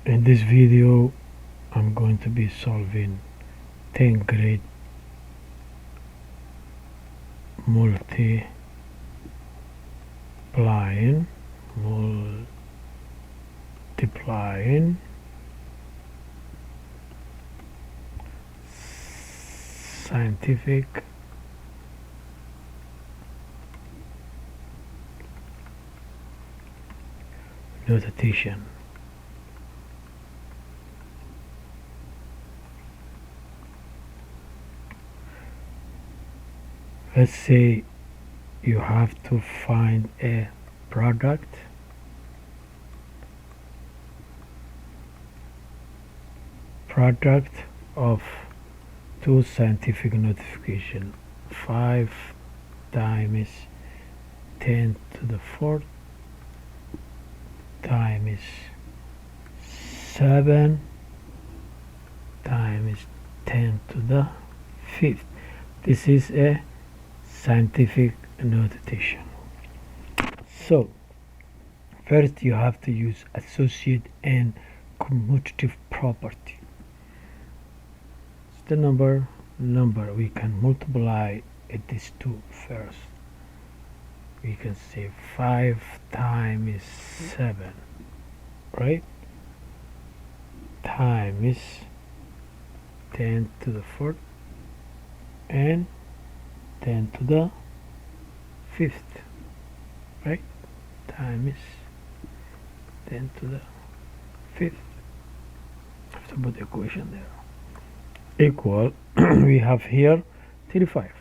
In this video I'm going to be solving 10th grade multiplying scientific notation. Let's say you have to find a product of two scientific notification, 5 times 10 to the 4th times 7 times 10 to the 5th. This is a scientific notation. So first you have to use associative and commutative property. It's the number we can multiply these two first. We can say 5 times 7, right, times 10 to the 4th and 10 to the 5th, right, times 10 to the 5th. I have to put the equation there. Equal, we have here 35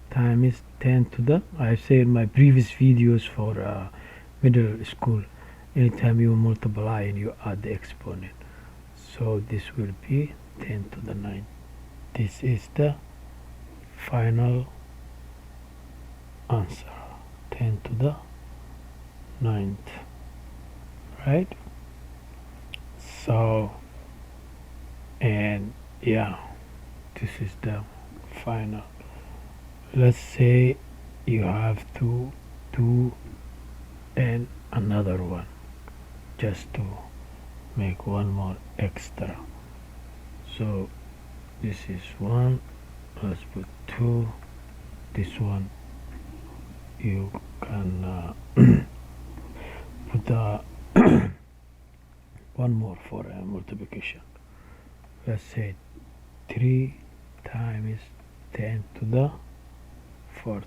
times 10 to the, I say in my previous videos for middle school, anytime you multiply and you add the exponent, so this will be 10 to the 9. This is the final answer, 10 to the 9th, right? So, and yeah, this is the final. Let's say you have to do and another one just to make one more extra. So this is 1, let's put 2, this one you can put one more for multiplication. Let's say 3 times 10 to the 4th.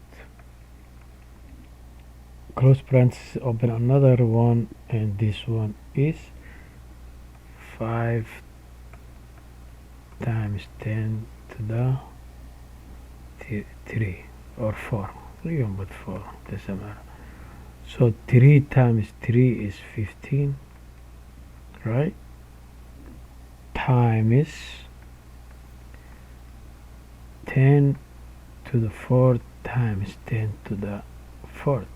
Close parenthesis, open another one, and this one is 5 times 10 to the 3 or 4. You can put 4, doesn't matter. So 3 times 3 is 15, right? Times 10 to the 4th times 10 to the 4th.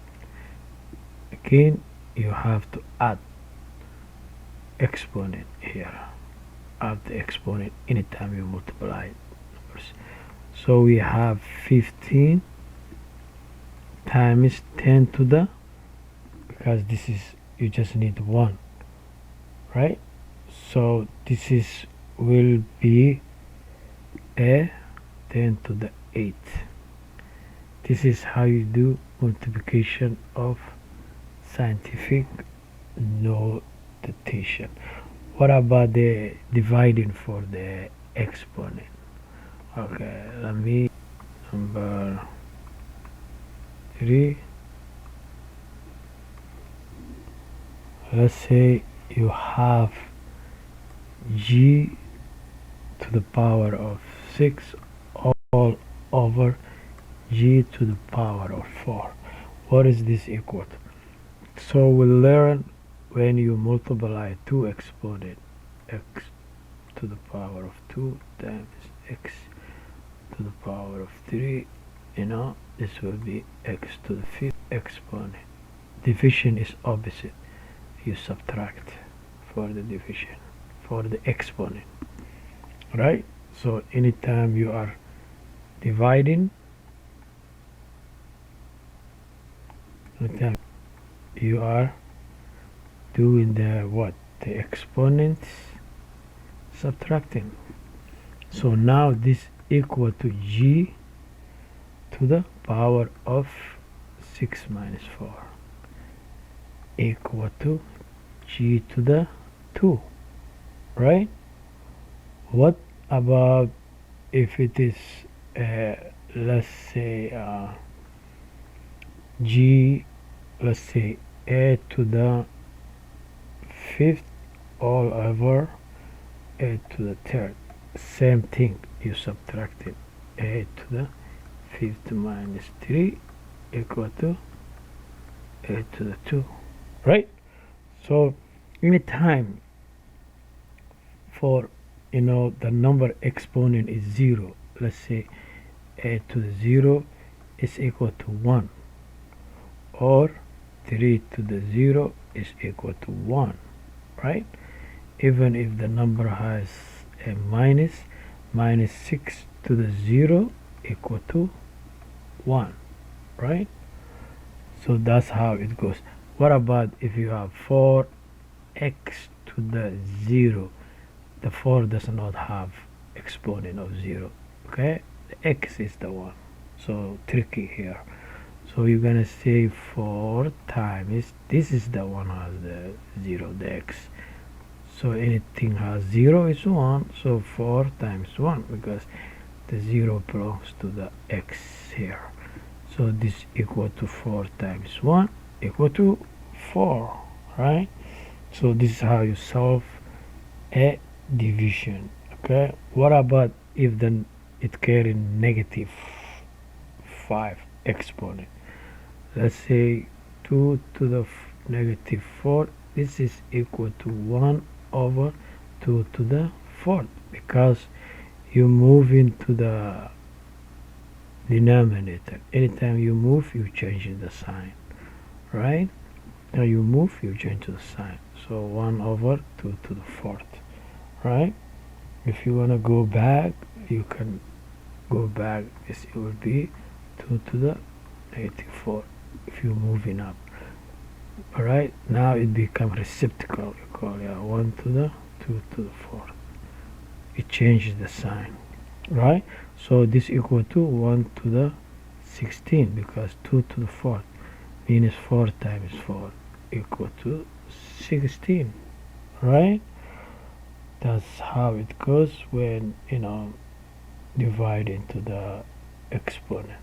Again, you have to add exponent here. Add the exponent anytime you multiply numbers. So we have 15 times 10 to the, because this is, you just need 1, right? So this is will be a 10 to the 8th. This is how you do multiplication of scientific notation. What about the dividing for the exponent? Okay, let me number 3. Let's say you have g to the power of 6 all over g to the power of 4. What is this equal to? So we'll learn when you multiply two exponent, x to the power of 2 times x to the power of 3, this will be x to the 5th exponent. Division is opposite, you subtract for the division, for the exponent, right? So anytime you are dividing, anytime you are doing the what? The exponents subtracting. So now this equal to g to the power of 6 minus 4 equal to g to the 2, right? What about if it is let's say g, let's say a to the fifth all over a to the third? Same thing, you subtracted a to the fifth minus 3 equal to a to the 2, right? So anytime for the number exponent is 0, let's say a to the 0 is equal to 1, or 3 to the 0 is equal to 1, right? Even if the number has a minus 6 to the 0 equal to 1, right? So that's how it goes. What about if you have 4x to the 0? The 4 does not have exponent of 0, okay? The x is the one, so tricky here. So you're gonna say 4 times, this is the one has the 0, the x. So anything has 0 is 1, so 4 times 1, because the 0 belongs to the x here. So this equal to 4 times 1 equal to 4, right? So this is how you solve a division, okay? What about if then it carry negative 5 exponent? Let's say 2 to the negative 4, this is equal to 1 over 2 to the 4th, because you move into the denominator. Anytime you move, you change the sign, right? Now you move, you change the sign. So 1 over 2 to the 4th, right? If you want to go back, you can go back. This will be 2 to the negative 4 if you're moving up. Alright, now it becomes reciprocal. You call it 1 to the 2 to the 4th. It changes the sign, right? So this equal to 1 to the 16, because 2 to the 4th means 4 times 4 equal to 16, right? That's how it goes when divide into the exponent.